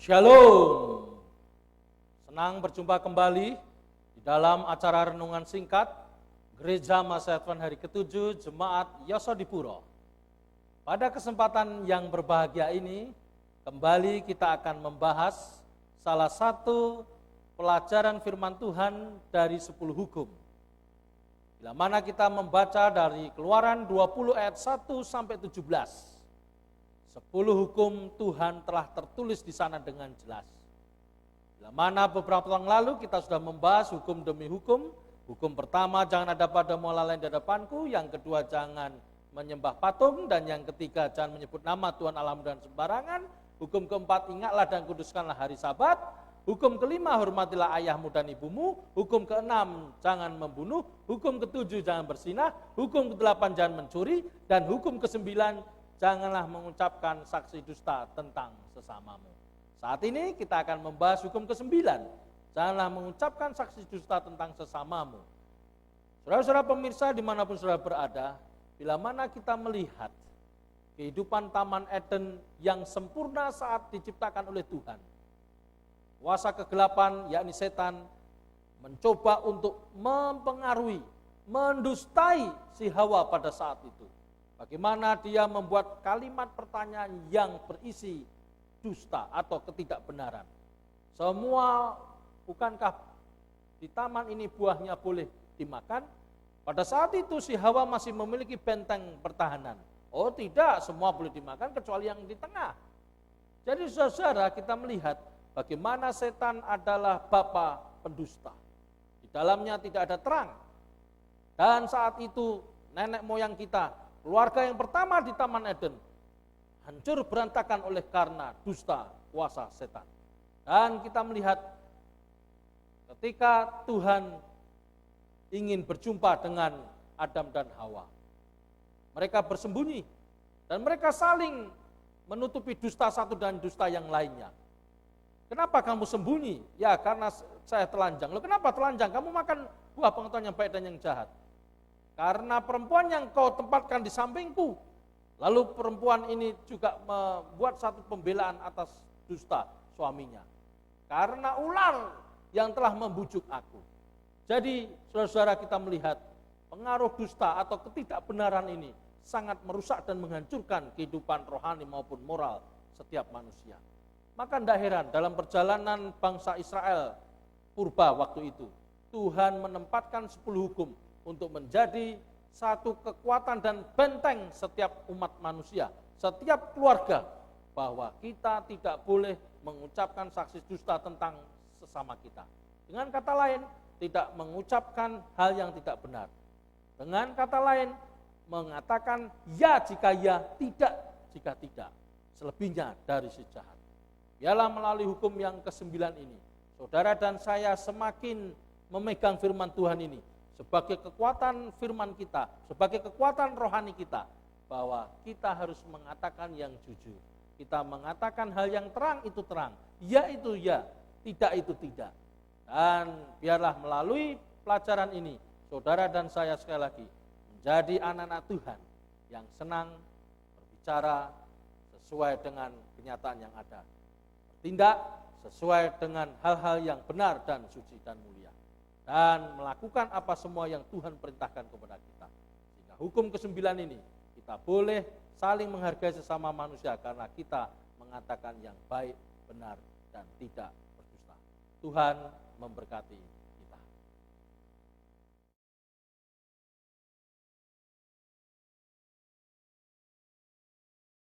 Shalom. Senang berjumpa kembali di dalam acara renungan singkat Gereja Masa Advent hari ke-7 Jemaat Yosodipuro. Pada kesempatan yang berbahagia ini, kembali kita akan membahas salah satu pelajaran firman Tuhan dari 10 hukum. Bila mana kita membaca dari Keluaran 20 ayat 1 sampai 17. 10 hukum Tuhan telah tertulis di sana dengan jelas. Bila mana beberapa tahun lalu kita sudah membahas hukum demi hukum. Hukum pertama, jangan ada padamu Allah lain di hadapanku. Yang kedua, jangan menyembah patung. Dan yang ketiga, jangan menyebut nama Tuhan Allahmu dan sembarangan. Hukum keempat, ingatlah dan kuduskanlah hari Sabat. Hukum kelima, hormatilah ayahmu dan ibumu. Hukum keenam, jangan membunuh. Hukum ketujuh, jangan berzinah. Hukum kedelapan, jangan mencuri. Dan hukum kesembilan, janganlah mengucapkan saksi dusta tentang sesamamu. Saat ini kita akan membahas hukum ke-9. Janganlah mengucapkan saksi dusta tentang sesamamu. Saudara-saudara pemirsa dimanapun saudara berada, bila mana kita melihat kehidupan Taman Eden yang sempurna saat diciptakan oleh Tuhan, kuasa kegelapan yakni setan mencoba untuk mempengaruhi, mendustai si Hawa pada saat itu. Bagaimana dia membuat kalimat pertanyaan yang berisi dusta atau ketidakbenaran. Semua, bukankah di taman ini buahnya boleh dimakan? Pada saat itu si Hawa masih memiliki benteng pertahanan. Oh tidak, semua boleh dimakan kecuali yang di tengah. Jadi saudara, kita melihat bagaimana setan adalah bapa pendusta. Di dalamnya tidak ada terang. Dan saat itu nenek moyang kita, keluarga yang pertama di Taman Eden, hancur berantakan oleh karena dusta kuasa setan. Dan kita melihat ketika Tuhan ingin berjumpa dengan Adam dan Hawa, mereka bersembunyi dan mereka saling menutupi dusta satu dan dusta yang lainnya. Kenapa kamu sembunyi? Ya karena saya telanjang. Loh kenapa telanjang? Kamu makan buah pengetahuan yang baik dan yang jahat. Karena perempuan yang kau tempatkan di sampingku. Lalu perempuan ini juga membuat satu pembelaan atas dusta suaminya. Karena ular yang telah membujuk aku. Jadi saudara-saudara kita melihat pengaruh dusta atau ketidakbenaran ini sangat merusak dan menghancurkan kehidupan rohani maupun moral setiap manusia. Maka tidak heran dalam perjalanan bangsa Israel purba waktu itu, Tuhan menempatkan 10 hukum untuk menjadi satu kekuatan dan benteng setiap umat manusia, setiap keluarga, bahwa kita tidak boleh mengucapkan saksi dusta tentang sesama kita. Dengan kata lain, tidak mengucapkan hal yang tidak benar. Dengan kata lain, mengatakan ya jika ya, tidak jika tidak. Selebihnya dari si jahat. Biarlah melalui hukum yang ke-9 ini, saudara dan saya semakin memegang firman Tuhan ini sebagai kekuatan firman kita, sebagai kekuatan rohani kita, bahwa kita harus mengatakan yang jujur. Kita mengatakan hal yang terang itu terang, ya itu ya, tidak itu tidak. Dan biarlah melalui pelajaran ini, saudara dan saya sekali lagi menjadi anak-anak Tuhan yang senang berbicara sesuai dengan kenyataan yang ada, bertindak sesuai dengan hal-hal yang benar dan suci dan mulia, dan melakukan apa semua yang Tuhan perintahkan kepada kita. Sehingga hukum ke-9 ini kita boleh saling menghargai sesama manusia karena kita mengatakan yang baik, benar, dan tidak berdusta. Tuhan memberkati.